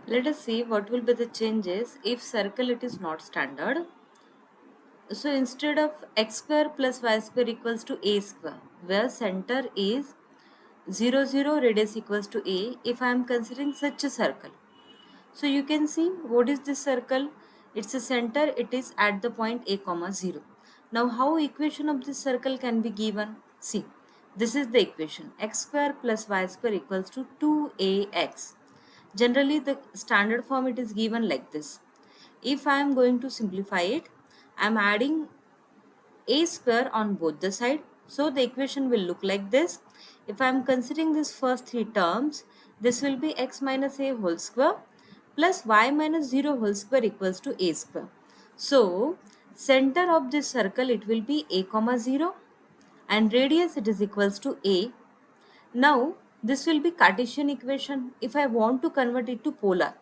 Let us see what will be the changes if circle it is not standard. So instead of x square plus y square equals to a square, where center is 0, 0, radius equals to a, if I am considering such a circle. So you can see what is this circle? It's a center, it is at the point a comma 0. Now how equation of this circle can be given? See, this is the equation x square plus y square equals to 2ax. Generally the standard form it is given like this. If I am going to simplify it, I am adding a square on both the side. So the equation will look like this. If I am considering this first three terms, this will be x minus a whole square plus y minus 0 whole square equals to a square. So center of this circle it will be a comma 0 and radius it is equals to a. Now this will be Cartesian equation. If I want to convert it to polar,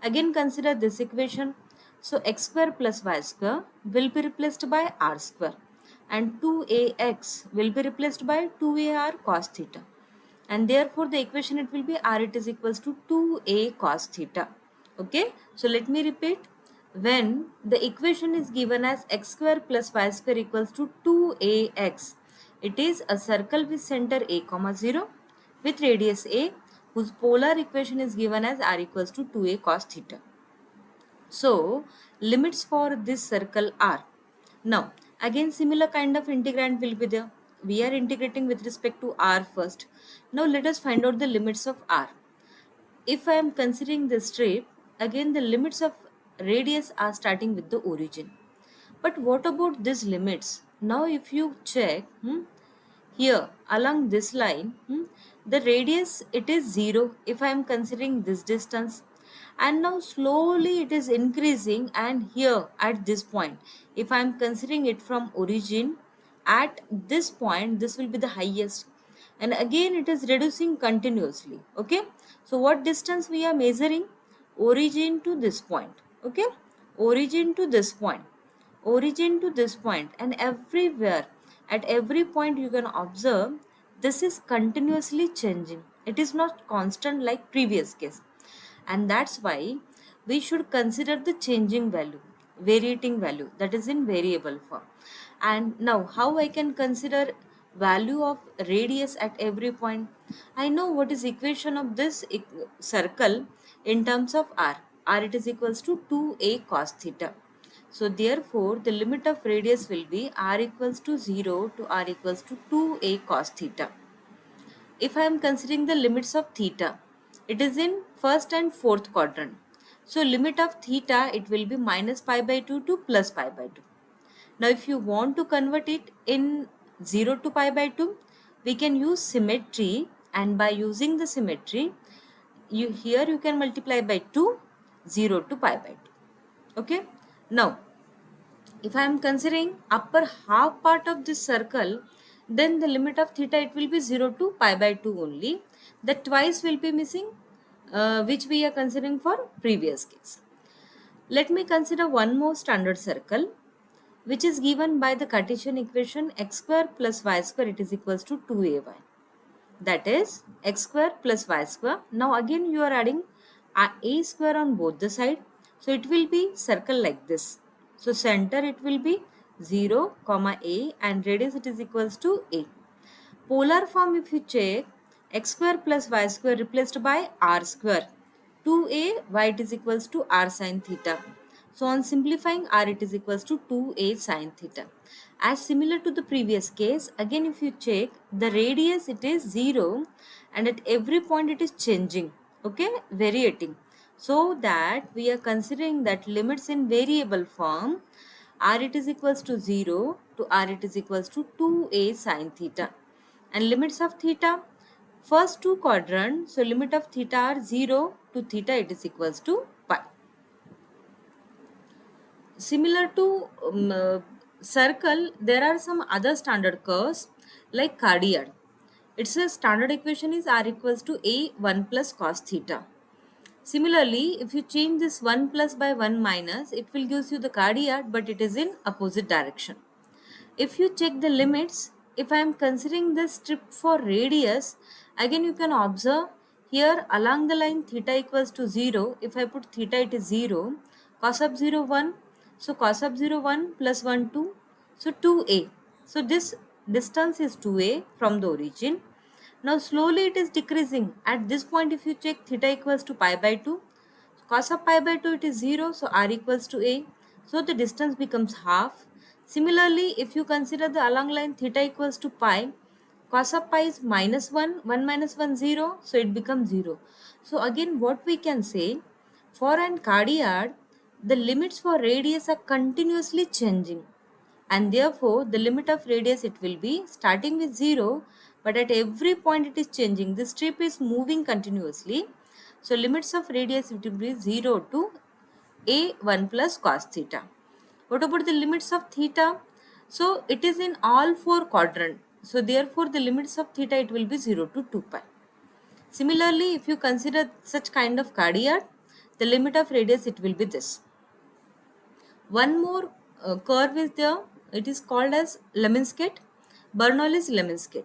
again consider this equation. So x square plus y square will be replaced by r square and 2ax will be replaced by 2ar cos theta. And therefore the equation it will be r it is equals to 2a cos theta. Okay, so let me repeat. When the equation is given as x square plus y square equals to 2ax, it is a circle with center a comma 0 with radius a whose polar equation is given as r equals to 2a cos theta. So limits for this circle are. Now again similar kind of integrand will be there. We are integrating with respect to r first. Now let us find out the limits of r. If I am considering the strip, again the limits of radius are starting with the origin. But what about these limits? Now if you check, here along this line, the radius it is 0 if I am considering this distance, and now slowly it is increasing, and here at this point if I am considering it from origin, at this point this will be the highest, and again it is reducing continuously. Okay, so what distance we are measuring? Origin to this point. Okay, origin to this point, origin to this point, and everywhere at every point you can observe this is continuously changing. It is not constant like previous case, and that's why we should consider the changing value, varying value, that is in variable form. And now how I can consider value of radius at every point? I know what is equation of this circle in terms of r it is equals to 2a cos theta. So therefore the limit of radius will be r equals to 0 to r equals to 2a cos theta. If I am considering the limits of theta, it is in first and fourth quadrant. So limit of theta it will be minus pi by 2 to plus pi by 2. Now if you want to convert it in 0 to pi by 2, we can use symmetry, and by using the symmetry, you can multiply by 2, 0 to pi by 2. Okay. Now if I am considering upper half part of this circle, then the limit of theta it will be 0 to pi by 2 only. That twice will be missing, which we are considering for previous case. Let me consider one more standard circle, which is given by the Cartesian equation x square plus y square it is equals to 2ay. That is x square plus y square. Now again you are adding a square on both the side. So it will be circle like this. So center it will be 0 comma a and radius it is equals to a. Polar form if you check, x square plus y square replaced by r square. 2a y it is equals to r sine theta. So on simplifying r it is equals to 2a sine theta. As similar to the previous case, again if you check the radius it is 0 and at every point it is changing, okay, varying. So that we are considering that limits in variable form, r it is equals to 0 to r it is equals to 2a sine theta. And limits of theta, first two quadrants, so limit of theta are 0 to theta it is equals to pi. Similar to circle, there are some other standard curves like cardioid. Its a standard equation is r equals to a 1 plus cos theta. Similarly, if you change this 1 plus by 1 minus, it will gives you the cardioid, but it is in opposite direction. If you check the limits, if I am considering the strip for radius, again you can observe Here along the line theta equals to 0, if I put theta it is 0, cos of 0 1, so cos of 0 1 plus 1 2, so 2a. So this distance is 2a from the origin. Now slowly it is decreasing. At this point if you check theta equals to pi by 2, cos of pi by 2 it is 0, so r equals to a. So the distance becomes half. Similarly, if you consider the along line theta equals to pi, cos of pi is minus 1, 1 minus 1 0, so it becomes 0. So again what we can say, for an cardiad, the limits for radius are continuously changing, and therefore the limit of radius it will be starting with 0, but at every point it is changing. The strip is moving continuously. So limits of radius it will be 0 to a1 plus cos theta. What about the limits of theta? So it is in all four quadrants. So therefore the limits of theta it will be 0 to 2 pi. Similarly, if you consider such kind of cardiad, the limit of radius it will be this. One more curve is there. It is called as Leminsky, Bernoulli-Leminsky.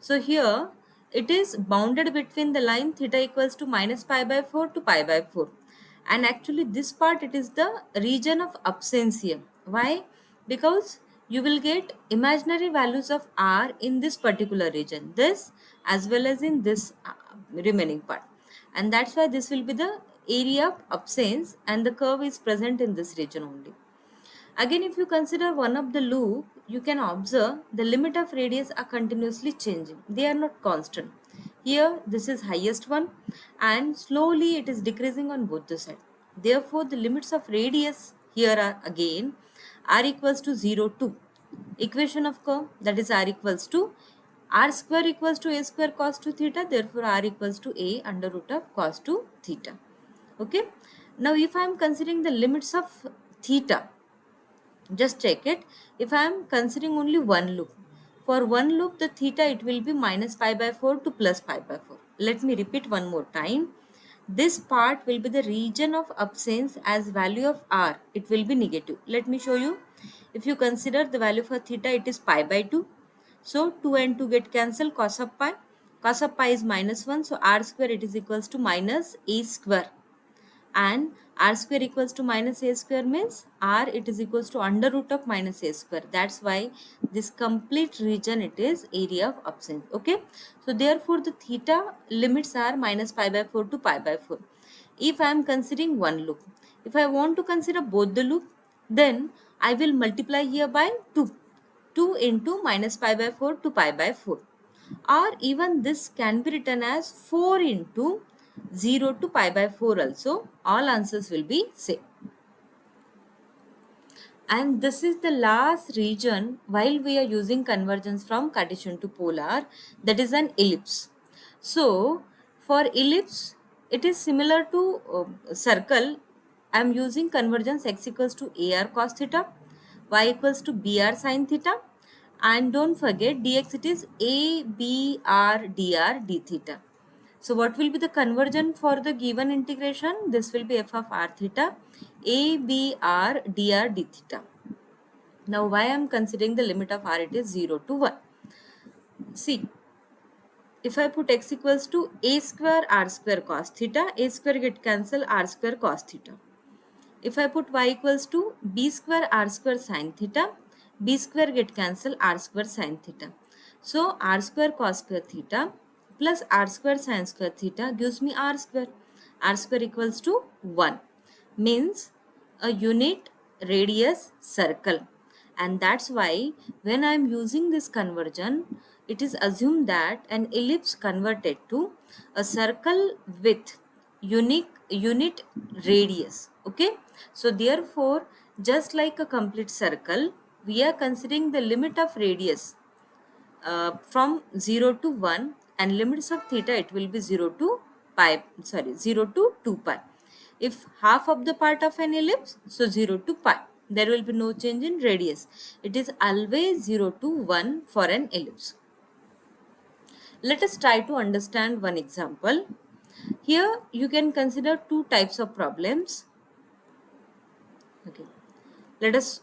So here it is bounded between the line theta equals to minus pi by 4 to pi by 4. And actually this part it is the region of absentia. Why? Because you will get imaginary values of r in this particular region, this as well as in this remaining part. And that's why this will be the area of absence, and the curve is present in this region only. Again, if you consider one of the loop, you can observe the limit of radius are continuously changing. They are not constant. Here, this is highest one, and slowly it is decreasing on both the sides. Therefore, the limits of radius here are again r equals to 0 to equation of curve, that is r equals to r square equals to a square cos 2 theta. Therefore, r equals to a under root of cos 2 theta. Okay. Now, if I am considering the limits of theta, just check it. If I am considering only one loop, for one loop the theta it will be minus pi by 4 to plus pi by 4. Let me repeat one more time. This part will be the region of absence, as value of r it will be negative. Let me show you. If you consider the value for theta it is pi by 2. So 2 and 2 get cancelled, cos of pi. Cos of pi is minus 1, so r square it is equals to minus a square, and r square equals to minus a square means r it is equals to under root of minus a square. That's why this complete region it is area of absence. Okay, so therefore the theta limits are minus pi by 4 to pi by 4 if I am considering one loop. If I want to consider both the loop, then I will multiply here by 2 into minus pi by 4 to pi by 4, or even this can be written as 4 into 0 to pi by 4 also. All answers will be same. And this is the last region while we are using convergence from Cartesian to polar, that is an ellipse. So for ellipse it is similar to circle. I am using convergence x equals to ar cos theta, y equals to br sin theta, and don't forget dx it is a b r dr d theta. So what will be the conversion for the given integration? This will be f of r theta a b r dr d theta. Now why I am considering the limit of r it is 0 to 1. See, if I put x equals to a square r square cos theta, a square get cancel, r square cos theta. If I put y equals to b square r square sin theta, b square get cancel, r square sin theta. So r square cos square theta plus r square sin square theta gives me r square. R square equals to 1, means a unit radius circle. And that's why when I am using this conversion, it is assumed that an ellipse converted to a circle with unit radius. Okay, so therefore just like a complete circle, we are considering the limit of radius from 0 to 1, and limits of theta it will be 0 to 2 pi. If half of the part of an ellipse, so 0 to pi, there will be no change in radius. It is always 0 to 1 for an ellipse. Let us try to understand one example. Here you can consider two types of problems. Okay, let us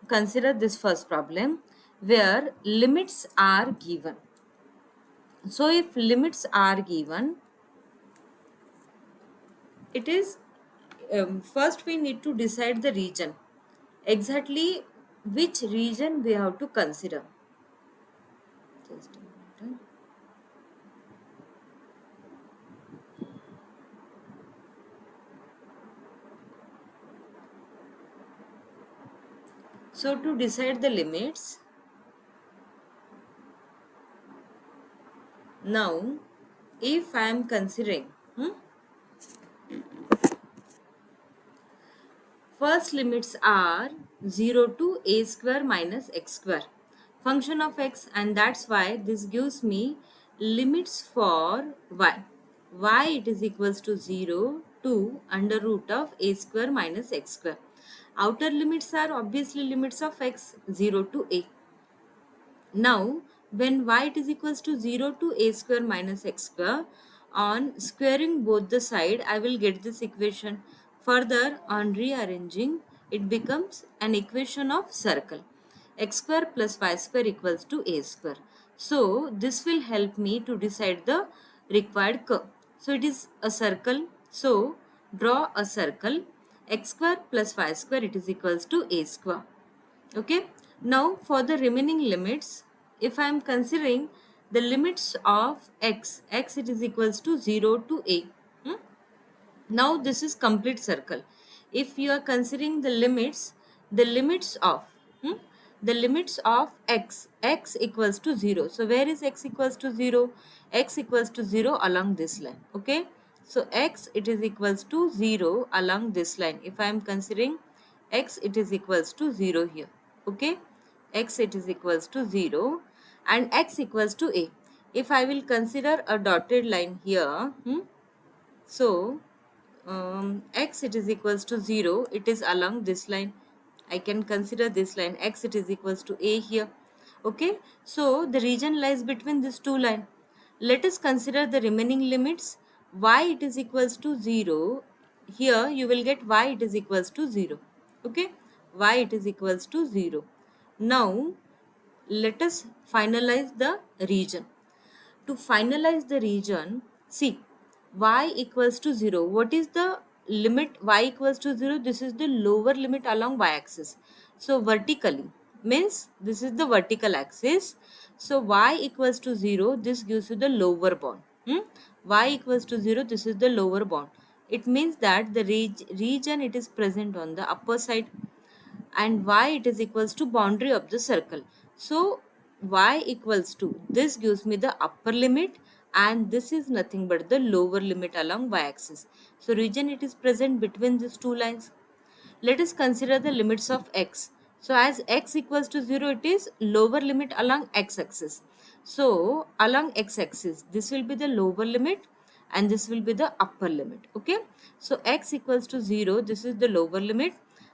consider this first problem where limits are given. So if limits are given, It is first we need to decide the region, exactly which region we have to consider. Just a minute. So to decide the limits, now if I am considering first limits are 0 to a square minus x square function of x, and that's why this gives me limits for y. Y it is equals to 0 to under root of a square minus x square. Outer limits are obviously limits of x, 0 to a. Now, when y it is equals to 0 to a square minus x square, on squaring both the side, I will get this equation. Further, on rearranging, it becomes an equation of circle. X square plus y square equals to a square. So, this will help me to decide the required curve. So, it is a circle. So, draw a circle. X square plus y square it is equals to a square. Okay, now for the remaining limits, if I am considering the limits of x it is equals to 0 to a. Now this is complete circle. If you are considering the limits of hmm, the limits of x equals to 0. So where is x equals to 0? X equals to 0 along this line. Okay, so x it is equals to 0 along this line. If I am considering x it is equals to 0 here. Okay, x it is equals to 0 and x equals to a. If I will consider a dotted line here, so x it is equals to 0, it is along this line. I can consider this line, x it is equals to a here. Okay, so the region lies between these two lines. Let us consider the remaining limits. Y it is equals to 0. Here you will get y it is equals to 0. Okay, y it is equals to 0. Now let us finalize the region. To finalize the region, see, y equals to 0. What is the limit y equals to 0? This is the lower limit along y axis. So vertically means this is the vertical axis. So y equals to 0, this gives you the lower bound. Y equals to 0, this is the lower bound. It means that the region it is present on the upper side, and y it is equals to boundary of the circle. So y equals to, this gives me the upper limit and this is nothing but the lower limit along y axis. So region it is present between these two lines. Let us consider the limits of x. So as x equals to 0, it is lower limit along x axis. So along x axis, this will be the lower limit and this will be the upper limit. Okay. So x equals to 0, this is the lower limit,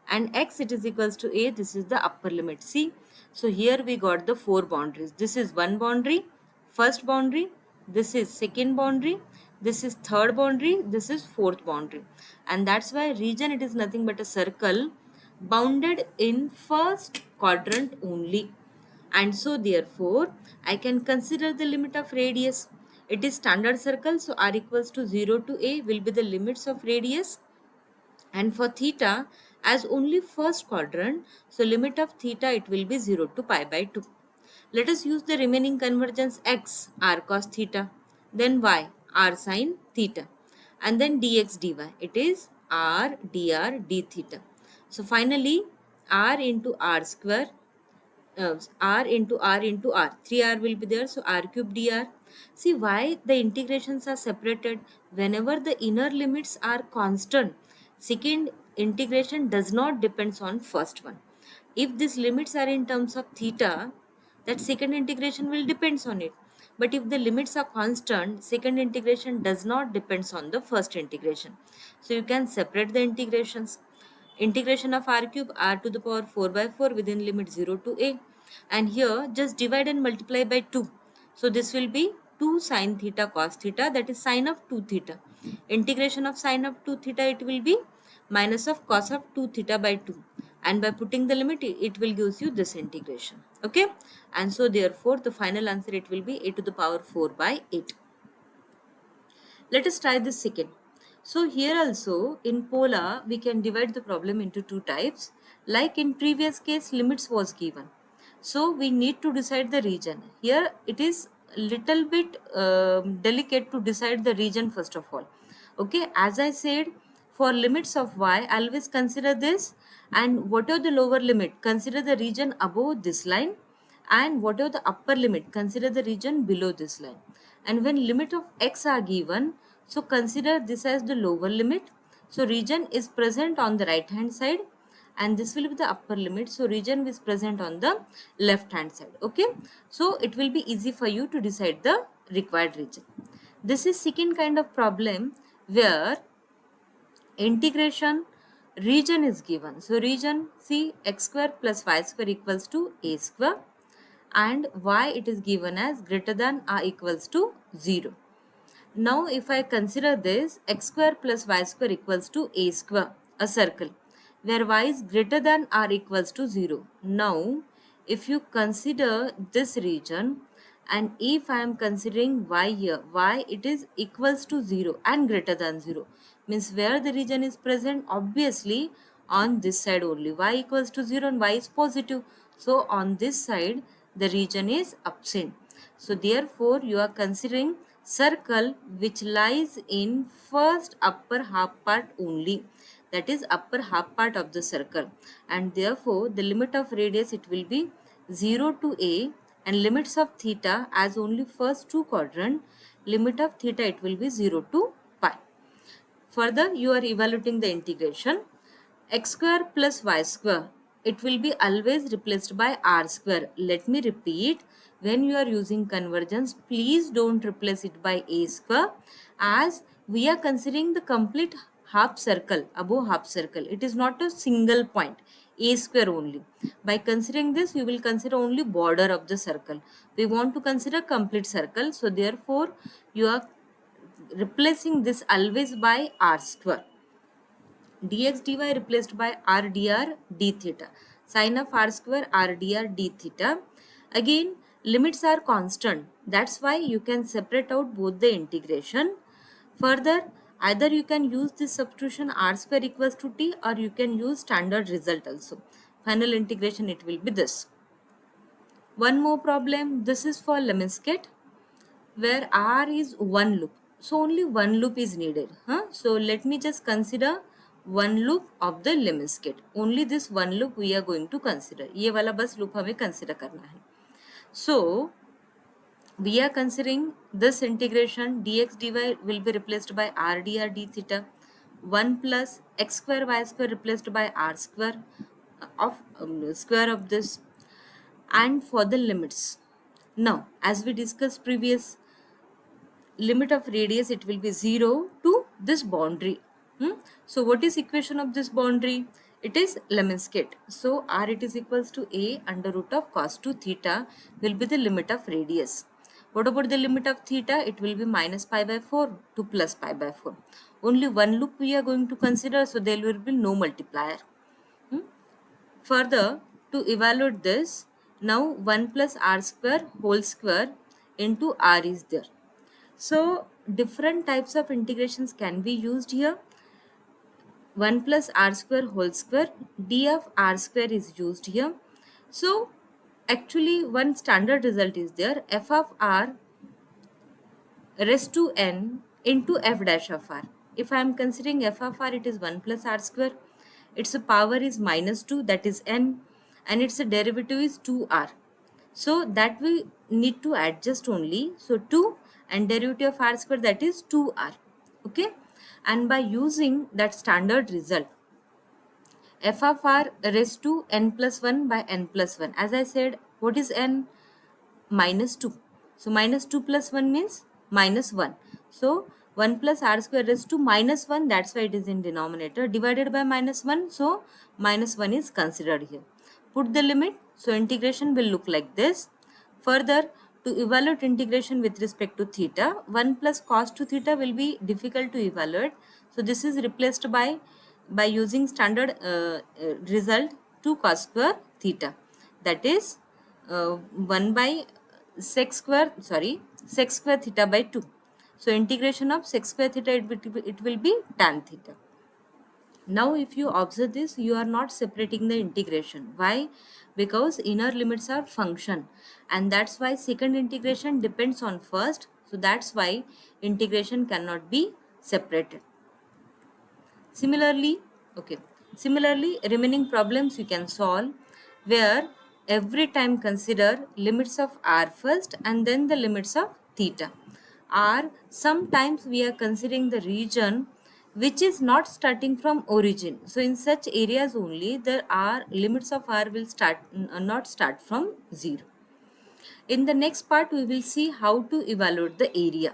and x it is equals to a, this is the upper limit. See. So here we got the four boundaries. This is one boundary, first boundary, this is second boundary, this is third boundary, this is fourth boundary, and that's why region it is nothing but a circle bounded in first quadrant only. And so therefore I can consider the limit of radius. It is standard circle, so r equals to 0 to a will be the limits of radius, and for theta as only first quadrant, so limit of theta it will be 0 to pi by 2. Let us use the remaining convergence x r cos theta, then y r sin theta, and then dx dy. It is r dr d theta. So finally r into r square, r into r into r, 3r will be there, so r cube dr. See why the integrations are separated. Whenever the inner limits are constant, second integration does not depends on first one. If these limits are in terms of theta, that second integration will depends on it. But if the limits are constant, second integration does not depends on the first integration. So you can separate the integrations. Integration of r cube r to the power 4 by 4 within limit 0 to a, and here just divide and multiply by 2. So this will be 2 sin theta cos theta, that is sine of 2 theta. Integration of sine of 2 theta it will be minus of cos of 2 theta by 2, and by putting the limit it will gives you this integration. Okay, and so therefore the final answer it will be a to the power 4 by 8. Let us try this second. So here also in pola we can divide the problem into two types. Like in previous case, limits was given, so we need to decide the region. Here it is little bit delicate to decide the region first of all. Okay, as I said, for limits of y always consider this, and whatever the lower limit, consider the region above this line, and whatever the upper limit, consider the region below this line. And when limit of x are given, so consider this as the lower limit, so region is present on the right hand side, and this will be the upper limit, so region is present on the left hand side. Okay, so it will be easy for you to decide the required region. This is second kind of problem where integration region is given. So region, see, x square plus y square equals to a square, and y it is given as greater than or equals to 0. Now if I consider this, x square plus y square equals to a square, a circle, where y is greater than or equals to 0. Now if you consider this region, and if I am considering y here, y it is equals to 0 and greater than 0, means where the region is present, obviously on this side only, y equals to 0 and y is positive, so on this side the region is absent. So therefore you are considering circle which lies in first upper half part only, that is upper half part of the circle, and therefore the limit of radius it will be 0 to a, and limits of theta as only first two quadrant, limit of theta it will be 0 to pi. Further you are evaluating the integration. X square plus y square, it will be always replaced by r square. Let me repeat, when you are using convergence, please don't replace it by a square, as we are considering the complete half circle, above half circle. It is not a single point, a square only. By considering this, you will consider only border of the circle. We want to consider complete circle, so therefore you are replacing this always by r square. Dx dy replaced by r dr d theta. Sine of r square r dr d theta. Again, limits are constant. That's why you can separate out both the integration. Further, either you can use this substitution r square equals to t, or you can use standard result also. Final integration it will be this. One more problem. This is for Lemniscate, where R is one loop. So only one loop is needed. So let me just consider one loop of the Lemniscate. Only this one loop we are going to consider. ये वाला बस loop हमें consider करना है. So we are considering this integration. Dx dy will be replaced by r dr d theta. 1 plus x square y square replaced by r square of square of this. And for the limits, now as we discussed previous, limit of radius it will be 0 to this boundary. So what is equation of this boundary? It is Lemniscate. So r it is equals to a under root of cos 2 theta will be the limit of radius. What about the limit of theta? It will be minus pi by 4 to plus pi by 4. Only one loop we are going to consider, so there will be no multiplier. Further, to evaluate this, now 1 plus r square whole square into r is there. So different types of integrations can be used here. 1 plus r square whole square, d of r square is used here. So actually one standard result is there, f of r raised to n into f dash of r. If I am considering f of r, it is 1 plus r square. Its power is minus 2, that is n, and its derivative is 2r. So that we need to adjust only. So 2 and derivative of r square, that is 2r. Okay, and by using that standard result, f of r raised to n plus 1 by n plus 1. As I said, what is n? Minus 2. So minus 2 plus 1 means minus 1. So 1 plus r square raised to minus 1, that's why it is in denominator, divided by minus 1. So minus 1 is considered here. Put the limit. So integration will look like this. Further, to evaluate integration with respect to theta, 1 plus cos 2 theta will be difficult to evaluate. So this is replaced by using standard result 2 cos square theta, that is 1 by sec square theta by 2. So integration of sec square theta, it will be tan theta. Now if you observe this, you are not separating the integration. Why? Because inner limits are function, and that's why second integration depends on first. So that's why integration cannot be separated. Similarly, okay. Similarly, remaining problems you can solve where every time consider limits of r first and then the limits of theta. R, sometimes we are considering the region which is not starting from origin. So in such areas only the r limits of r will not start from 0. In the next part we will see how to evaluate the area.